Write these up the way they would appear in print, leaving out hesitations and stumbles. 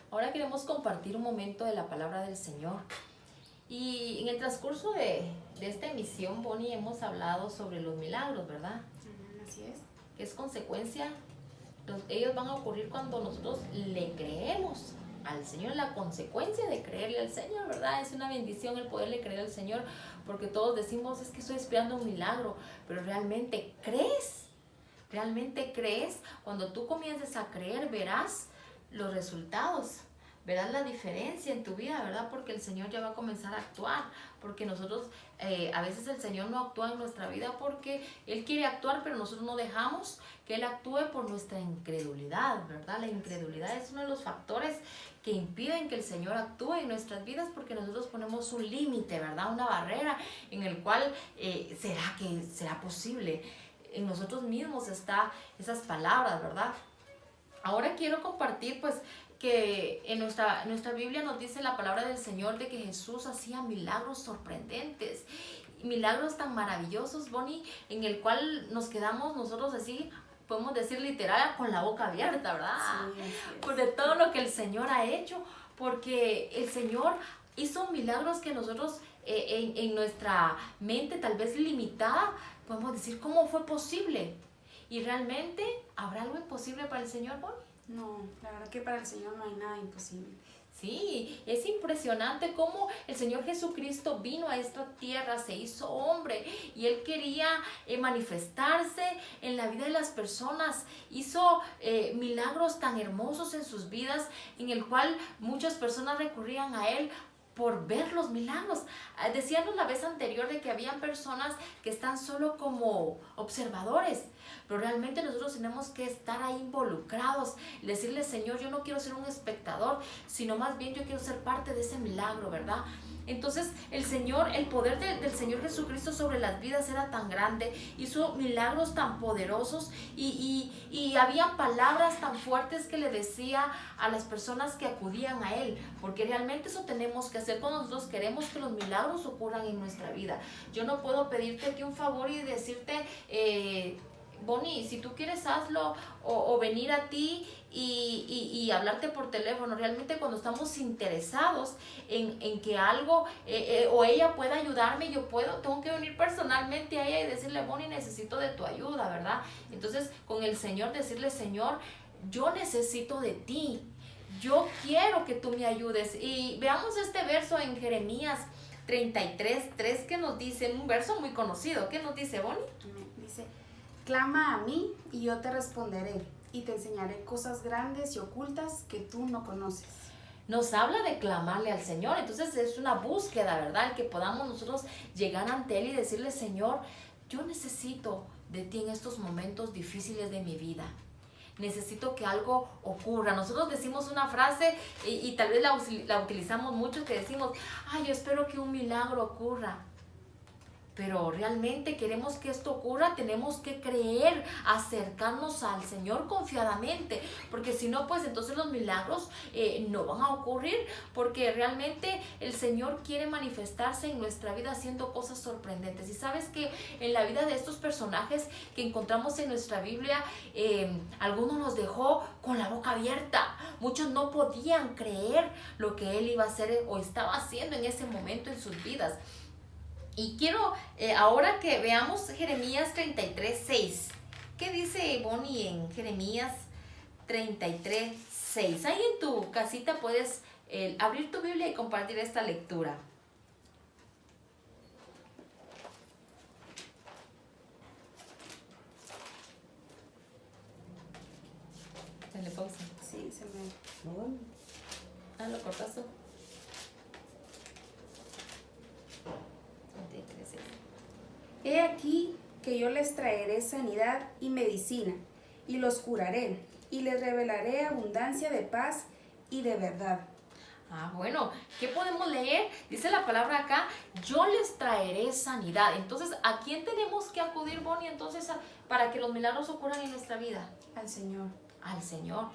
Ahora queremos compartir un momento de la palabra del Señor. Y en el transcurso de esta emisión, Bonnie, hemos hablado sobre los milagros, ¿verdad? Así es. Que es consecuencia, ellos van a ocurrir cuando nosotros le creemos al Señor. La consecuencia de creerle al Señor, ¿verdad? Es una bendición el poderle creer al Señor, porque todos decimos, es que estoy esperando un milagro, pero ¿realmente crees? ¿Realmente crees? Cuando tú comiences a creer, verás los resultados, verás la diferencia en tu vida, ¿verdad? Porque el Señor ya va a comenzar a actuar, porque nosotros, a veces el Señor no actúa en nuestra vida porque Él quiere actuar, pero nosotros no dejamos que Él actúe por nuestra incredulidad, ¿verdad? La incredulidad es uno de los factores que impiden que el Señor actúe en nuestras vidas, porque nosotros ponemos un límite, ¿verdad? Una barrera en el cual, ¿será posible? En nosotros mismos está esas palabras, ¿verdad? Ahora quiero compartir, pues, que en nuestra Biblia nos dice la palabra del Señor de que Jesús hacía milagros sorprendentes, milagros tan maravillosos, Bonnie, en el cual nos quedamos nosotros así, podemos decir literal, con la boca abierta, ¿verdad? Sí, Por de todo lo que el Señor ha hecho, porque el Señor hizo milagros que nosotros en nuestra mente tal vez limitada, podemos decir, ¿cómo fue posible? Y realmente, ¿habrá algo imposible para el Señor, Bonnie? No, la verdad que para el Señor no hay nada imposible. Sí, es impresionante cómo el Señor Jesucristo vino a esta tierra, se hizo hombre y Él quería manifestarse en la vida de las personas. Hizo milagros tan hermosos en sus vidas, en el cual muchas personas recurrían a Él por ver los milagros. Decíamos la vez anterior de que habían personas que están solo como observadores, pero realmente nosotros tenemos que estar ahí involucrados y decirle, Señor, yo no quiero ser un espectador, sino más bien yo quiero ser parte de ese milagro, ¿verdad? Entonces el poder del Señor Jesucristo sobre las vidas era tan grande, hizo milagros tan poderosos y había palabras tan fuertes que le decía a las personas que acudían a Él, porque realmente eso tenemos que hacer cuando nosotros queremos que los milagros ocurran en nuestra vida. Yo no puedo pedirte aquí un favor y decirte, Bonnie, si tú quieres hazlo, o venir a ti y hablarte por teléfono. Realmente cuando estamos interesados en que algo o ella pueda ayudarme, tengo que venir personalmente a ella y decirle, Bonnie, necesito de tu ayuda, ¿verdad? Entonces con el Señor decirle, Señor, yo necesito de ti, yo quiero que tú me ayudes. Y veamos este verso en Jeremías 33:3 que nos dice, un verso muy conocido. ¿Qué nos dice, Bonnie? Dice, clama a mí y yo te responderé y te enseñaré cosas grandes y ocultas que tú no conoces. Nos habla de clamarle al Señor. Entonces es una búsqueda, ¿verdad? El que podamos nosotros llegar ante Él y decirle, Señor, yo necesito de ti en estos momentos difíciles de mi vida. Necesito que algo ocurra. Nosotros decimos una frase y tal vez la utilizamos mucho, que decimos, ay, yo espero que un milagro ocurra. Pero realmente queremos que esto ocurra, tenemos que creer, acercarnos al Señor confiadamente, porque si no, pues entonces los milagros no van a ocurrir, porque realmente el Señor quiere manifestarse en nuestra vida haciendo cosas sorprendentes. Y sabes que en la vida de estos personajes que encontramos en nuestra Biblia, algunos nos dejó con la boca abierta. Muchos no podían creer lo que Él iba a hacer o estaba haciendo en ese momento en sus vidas. Y quiero ahora que veamos Jeremías 33:6. ¿Qué dice Bonnie en Jeremías 33:6? Ahí en tu casita puedes abrir tu Biblia y compartir esta lectura. Dale pausa. Sí, se me... Ah, lo cortaste. He aquí que yo les traeré sanidad y medicina, y los curaré, y les revelaré abundancia de paz y de verdad. Ah, bueno, ¿qué podemos leer? Dice la palabra acá, yo les traeré sanidad. Entonces, ¿a quién tenemos que acudir, Bonnie, entonces, para que los milagros ocurran en nuestra vida? Al Señor. Al Señor.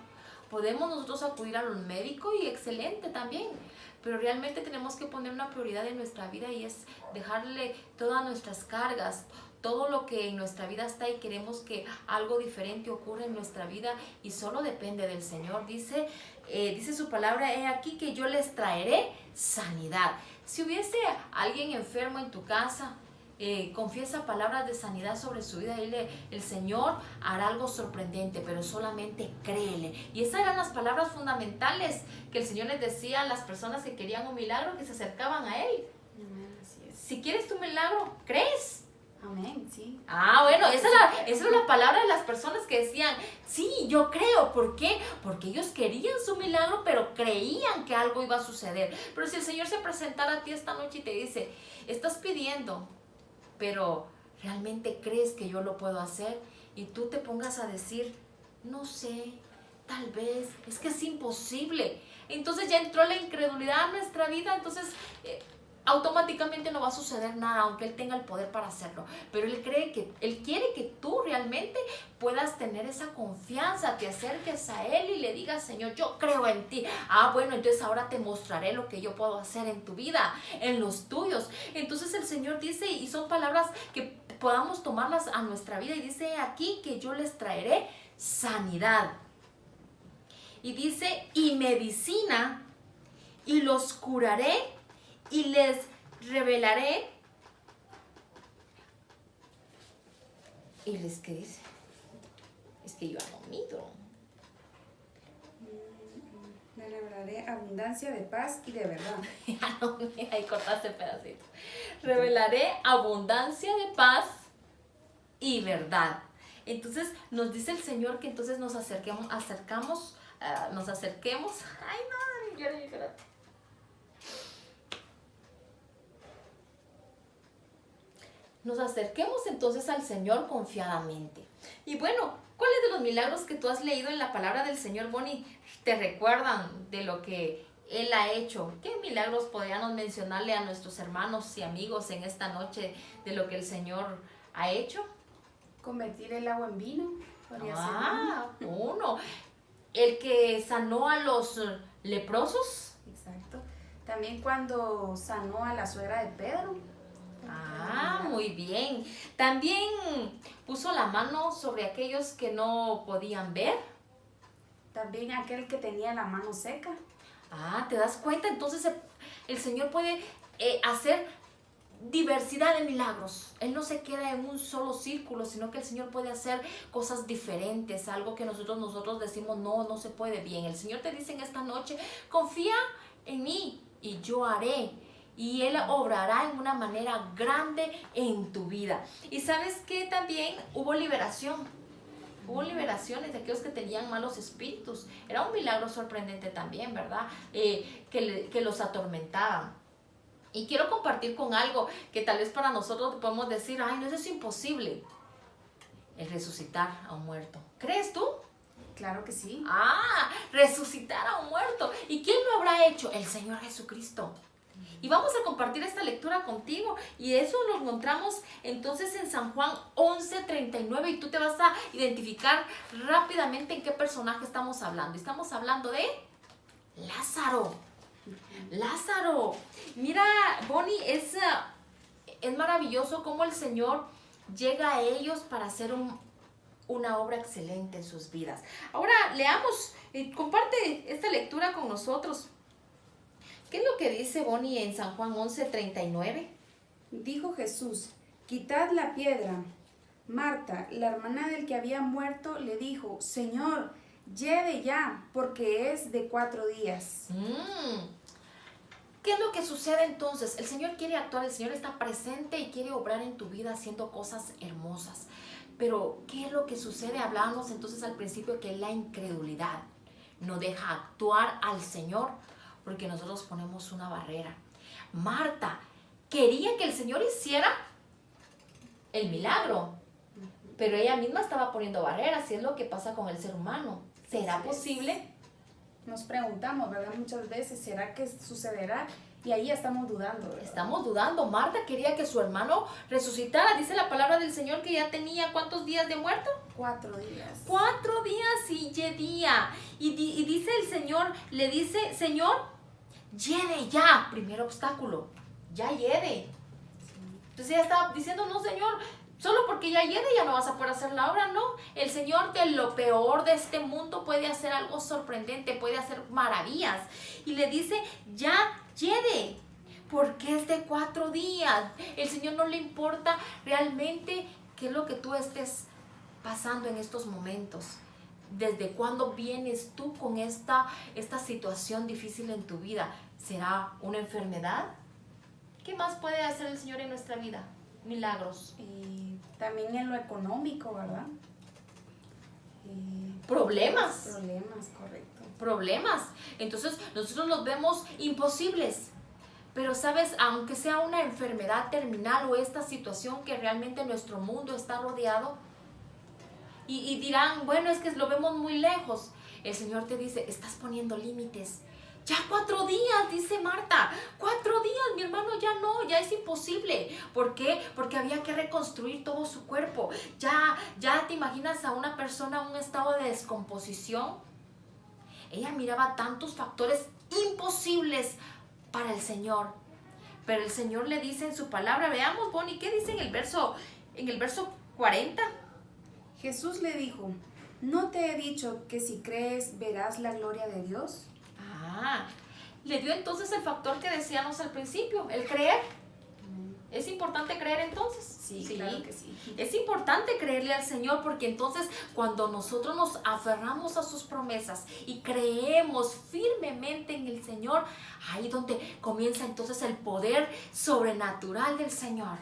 Podemos nosotros acudir a los médicos y excelente también, pero realmente tenemos que poner una prioridad en nuestra vida y es dejarle todas nuestras cargas, todo lo que en nuestra vida está y queremos que algo diferente ocurra en nuestra vida y solo depende del Señor. Dice su palabra, he aquí que yo les traeré sanidad. Si hubiese alguien enfermo en tu casa, confiesa palabras de sanidad sobre su vida, dile, el Señor hará algo sorprendente, pero solamente créele. Y esas eran las palabras fundamentales que el Señor les decía a las personas que querían un milagro, que se acercaban a Él. Así es. Si quieres tu milagro, ¿crees? Amén, sí. Bueno, esa era la palabra de las personas que decían, sí, yo creo. ¿Por qué? Porque ellos querían su milagro, pero creían que algo iba a suceder. Pero si el Señor se presentara a ti esta noche y te dice, estás pidiendo, pero ¿realmente crees que yo lo puedo hacer? Y tú te pongas a decir, no sé, tal vez, es que es imposible. Entonces ya entró la incredulidad en nuestra vida, entonces automáticamente no va a suceder nada, aunque Él tenga el poder para hacerlo. Pero Él quiere que tú realmente puedas tener esa confianza, te acerques a Él y le digas, Señor, yo creo en ti. Bueno, entonces ahora te mostraré lo que yo puedo hacer en tu vida, en los tuyos. Entonces el Señor dice, y son palabras que podamos tomarlas a nuestra vida, y dice aquí que yo les traeré sanidad. Y dice, y medicina, y los curaré, y les revelaré. ¿Y les qué dice? Es que yo no mido. Le revelaré abundancia de paz y de verdad. Ya no, ahí cortaste pedacito. Revelaré abundancia de paz y verdad. Entonces nos dice el Señor que entonces nos acerquemos. Ay, no, yo nos acerquemos entonces al Señor confiadamente. Y bueno, ¿cuáles de los milagros que tú has leído en la palabra del Señor, Bonnie, te recuerdan de lo que Él ha hecho? ¿Qué milagros podríamos mencionarle a nuestros hermanos y amigos en esta noche de lo que el Señor ha hecho? Convertir el agua en vino. Uno. El que sanó a los leprosos. Exacto. También cuando sanó a la suegra de Pedro. Muy bien. También puso la mano sobre aquellos que no podían ver. También aquel que tenía la mano seca. ¿Te das cuenta? Entonces el Señor puede hacer diversidad de milagros. Él no se queda en un solo círculo, sino que el Señor puede hacer cosas diferentes, algo que nosotros decimos, no se puede bien. El Señor te dice en esta noche, confía en mí y yo haré. Y Él obrará en una manera grande en tu vida. Y sabes que también hubo liberación. Hubo liberaciones de aquellos que tenían malos espíritus. Era un milagro sorprendente también, ¿verdad? Que los atormentaban. Y quiero compartir con algo que tal vez para nosotros podemos decir, no, eso es imposible. El resucitar a un muerto. ¿Crees tú? Claro que sí. Resucitar a un muerto. ¿Y quién lo habrá hecho? El Señor Jesucristo. Y vamos a compartir esta lectura contigo. Y eso lo encontramos entonces en San Juan 11:39. Y tú te vas a identificar rápidamente en qué personaje estamos hablando. Estamos hablando de Lázaro. Lázaro. Mira, Bonnie, es maravilloso cómo el Señor llega a ellos para hacer una obra excelente en sus vidas. Ahora leamos, comparte esta lectura con nosotros. ¿Qué es lo que dice Bonnie en San Juan 11:39? Dijo Jesús, quitad la piedra. Marta, la hermana del que había muerto, le dijo, Señor, lleve ya, porque es de 4 días. ¿Qué es lo que sucede entonces? El Señor quiere actuar, el Señor está presente y quiere obrar en tu vida haciendo cosas hermosas. Pero, ¿qué es lo que sucede? Hablábamos entonces al principio que la incredulidad no deja actuar al Señor porque nosotros ponemos una barrera. Marta quería que el Señor hiciera el milagro, pero ella misma estaba poniendo barreras, y es lo que pasa con el ser humano. ¿Será posible? Nos preguntamos, ¿verdad? Muchas veces, ¿será que sucederá? Y ahí estamos dudando, ¿verdad? Estamos dudando. Marta quería que su hermano resucitara. Dice la palabra del Señor que ya tenía ¿cuántos días de muerto? 4 días. 4 días y día. Y dice el Señor, le dice, Señor, lleve ya. Primer obstáculo, ya lleve. Entonces ella estaba diciendo, no, Señor, Solo porque ya llegue ya no vas a poder hacer la obra, no. El Señor de lo peor de este mundo puede hacer algo sorprendente, puede hacer maravillas. Y le dice, ya llegue, porque es de 4 días. El Señor no le importa realmente qué es lo que tú estés pasando en estos momentos. ¿Desde cuándo vienes tú con esta situación difícil en tu vida? ¿Será una enfermedad? ¿Qué más puede hacer el Señor en nuestra vida? Milagros. Y también en lo económico, ¿verdad? Problemas. Problemas, correcto. Problemas. Entonces nosotros los vemos imposibles. Pero sabes, aunque sea una enfermedad terminal o esta situación que realmente nuestro mundo está rodeado, y dirán, bueno, es que lo vemos muy lejos. El Señor te dice, estás poniendo límites. Ya 4 días, dice Marta. 4 días, mi hermano, ya no, ya es imposible. ¿Por qué? Porque había que reconstruir todo su cuerpo. Ya te imaginas a una persona en un estado de descomposición. Ella miraba tantos factores imposibles para el Señor. Pero el Señor le dice en su palabra, veamos, Bonnie, ¿qué dice en el verso 40? Jesús le dijo, ¿no te he dicho que si crees verás la gloria de Dios? Le dio entonces el factor que decíamos al principio, el creer. ¿Es importante creer entonces? Sí, claro que sí. Es importante creerle al Señor porque entonces cuando nosotros nos aferramos a sus promesas y creemos firmemente en el Señor, ahí donde comienza entonces el poder sobrenatural del Señor.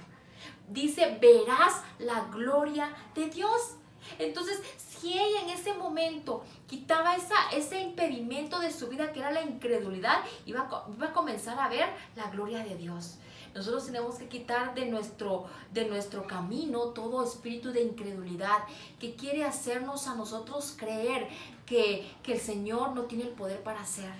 Dice, verás la gloria de Dios. Entonces, si ella en ese momento quitaba ese impedimento de su vida que era la incredulidad, iba a comenzar a ver la gloria de Dios. Nosotros tenemos que quitar de nuestro camino todo espíritu de incredulidad que quiere hacernos a nosotros creer que el Señor no tiene el poder para hacer.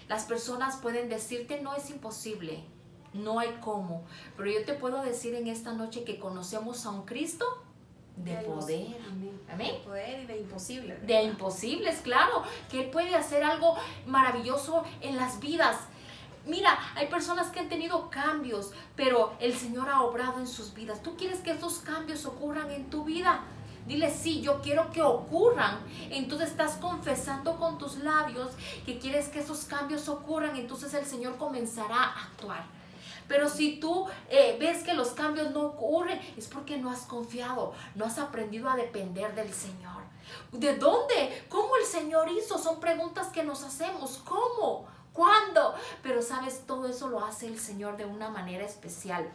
Las personas pueden decirte, no, es imposible, no hay cómo. Pero yo te puedo decir en esta noche que conocemos a un Cristo de poder. Amén. De poder y de imposible, ¿verdad? De imposibles, claro, que Él puede hacer algo maravilloso en las vidas. Mira, hay personas que han tenido cambios, pero el Señor ha obrado en sus vidas. ¿Tú quieres que esos cambios ocurran en tu vida? Dile, sí, yo quiero que ocurran. Entonces estás confesando con tus labios que quieres que esos cambios ocurran. Entonces el Señor comenzará a actuar. Pero si tú ves que los cambios no ocurren, es porque no has confiado, no has aprendido a depender del Señor. ¿De dónde? ¿Cómo el Señor hizo? Son preguntas que nos hacemos. ¿Cómo? ¿Cuándo? Pero sabes, todo eso lo hace el Señor de una manera especial.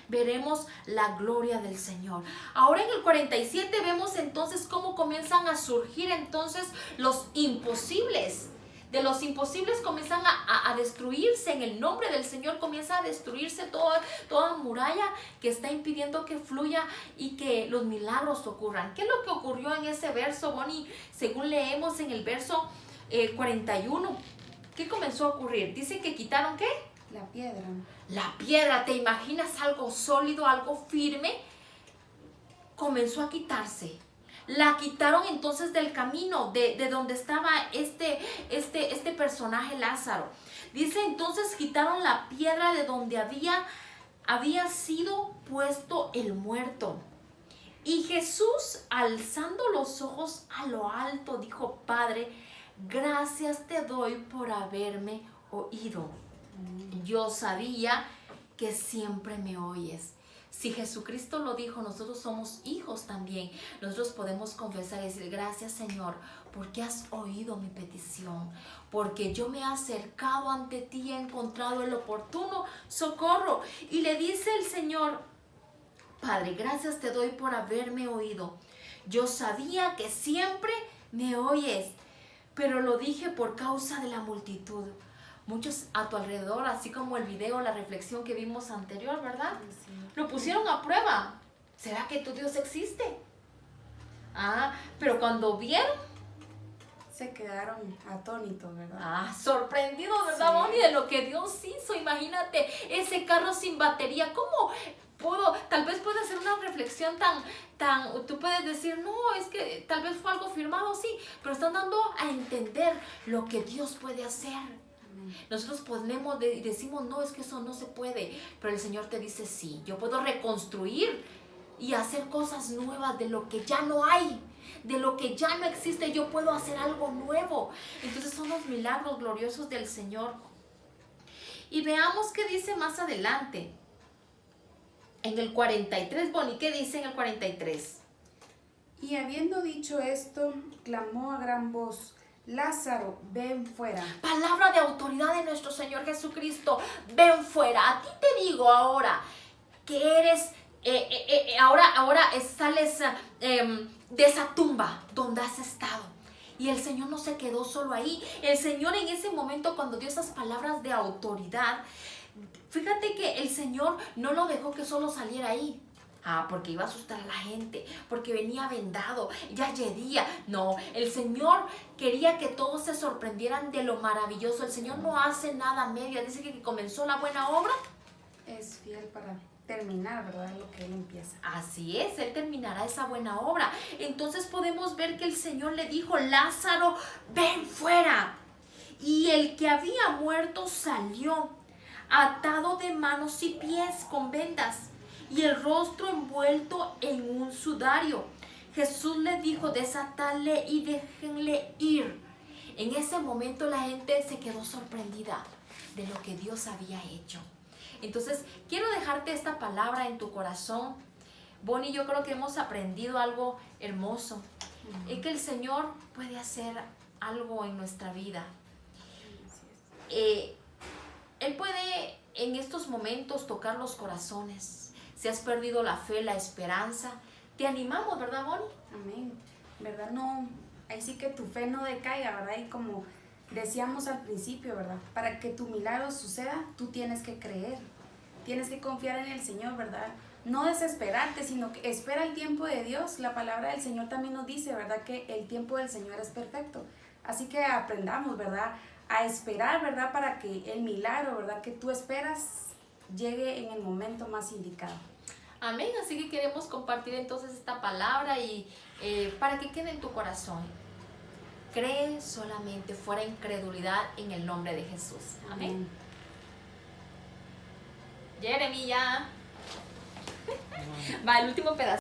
Veremos la gloria del Señor. Ahora en el 47 vemos entonces cómo comienzan a surgir entonces los imposibles. De los imposibles comienzan a destruirse. En el nombre del Señor comienza a destruirse toda muralla que está impidiendo que fluya y que los milagros ocurran. ¿Qué es lo que ocurrió en ese verso, Bonnie? Según leemos en el verso 41, ¿qué comenzó a ocurrir? Dice que quitaron ¿qué? La piedra. La piedra, ¿te imaginas algo sólido, algo firme? Comenzó a quitarse. La quitaron entonces del camino, de donde estaba este personaje Lázaro. Dice entonces quitaron la piedra de donde había sido puesto el muerto. Y Jesús, alzando los ojos a lo alto, dijo, Padre, gracias te doy por haberme oído. Yo sabía que siempre me oyes. Si Jesucristo lo dijo, nosotros somos hijos también. Nosotros podemos confesar y decir, gracias Señor, porque has oído mi petición, porque yo me he acercado ante ti y he encontrado el oportuno socorro. Y le dice el Señor, Padre, gracias te doy por haberme oído. Yo sabía que siempre me oyes, pero lo dije por causa de la multitud. Muchos a tu alrededor, así como el video, la reflexión que vimos anterior, ¿verdad? Sí. Lo pusieron a prueba. ¿Será que tu Dios existe? Pero cuando vieron, se quedaron atónitos, ¿verdad? Sorprendidos, ¿verdad, Bonnie? Sí. De lo que Dios hizo. Imagínate, ese carro sin batería. ¿Cómo pudo? Tal vez puede ser una reflexión tú puedes decir, no, es que tal vez fue algo firmado, sí, pero están dando a entender lo que Dios puede hacer. Nosotros decimos, no, es que eso no se puede, pero el Señor te dice, sí, yo puedo reconstruir y hacer cosas nuevas de lo que ya no hay, de lo que ya no existe. Yo puedo hacer algo nuevo. Entonces son los milagros gloriosos del Señor. Y veamos qué dice más adelante. En el 43, Bonnie, ¿qué dice en el 43? Y habiendo dicho esto, clamó a gran voz: Lázaro, ven fuera. Palabra de autoridad de nuestro Señor Jesucristo. Ven fuera. A ti te digo ahora que eres, ahora sales de esa tumba donde has estado. Y el Señor no se quedó solo ahí. El Señor en ese momento, cuando dio esas palabras de autoridad, fíjate que el Señor no lo dejó que solo saliera ahí. Porque iba a asustar a la gente, porque venía vendado, ya llegía. No, el Señor quería que todos se sorprendieran de lo maravilloso. El Señor no hace nada a medias. Dice que comenzó la buena obra, es fiel para terminar, ¿verdad? Lo que Él empieza. Así es, Él terminará esa buena obra. Entonces podemos ver que el Señor le dijo: Lázaro, ven fuera. Y el que había muerto salió, atado de manos y pies con vendas, y el rostro envuelto en un sudario. Jesús le dijo: desatadle y déjenle ir. En ese momento la gente se quedó sorprendida de lo que Dios había hecho. Entonces quiero dejarte esta palabra en tu corazón. Bonnie, yo creo que hemos aprendido algo hermoso. Es que el Señor puede hacer algo en nuestra vida. Él puede en estos momentos tocar los corazones. Si has perdido la fe, la esperanza, te animamos, ¿verdad, Bonnie? Amén. ¿Verdad? No, ahí sí que tu fe no decaiga, ¿verdad? Y como decíamos al principio, ¿verdad? Para que tu milagro suceda, tú tienes que creer. Tienes que confiar en el Señor, ¿verdad? No desesperarte, sino que espera el tiempo de Dios. La palabra del Señor también nos dice, ¿verdad? Que el tiempo del Señor es perfecto. Así que aprendamos, ¿verdad? A esperar, ¿verdad? Para que el milagro, ¿verdad? Que tú esperas llegue en el momento más indicado. Amén. Así que queremos compartir entonces esta palabra y para que quede en tu corazón. Cree solamente, fuera incredulidad, en el nombre de Jesús. Amén. Jeremy, ya. Va, el último pedazo.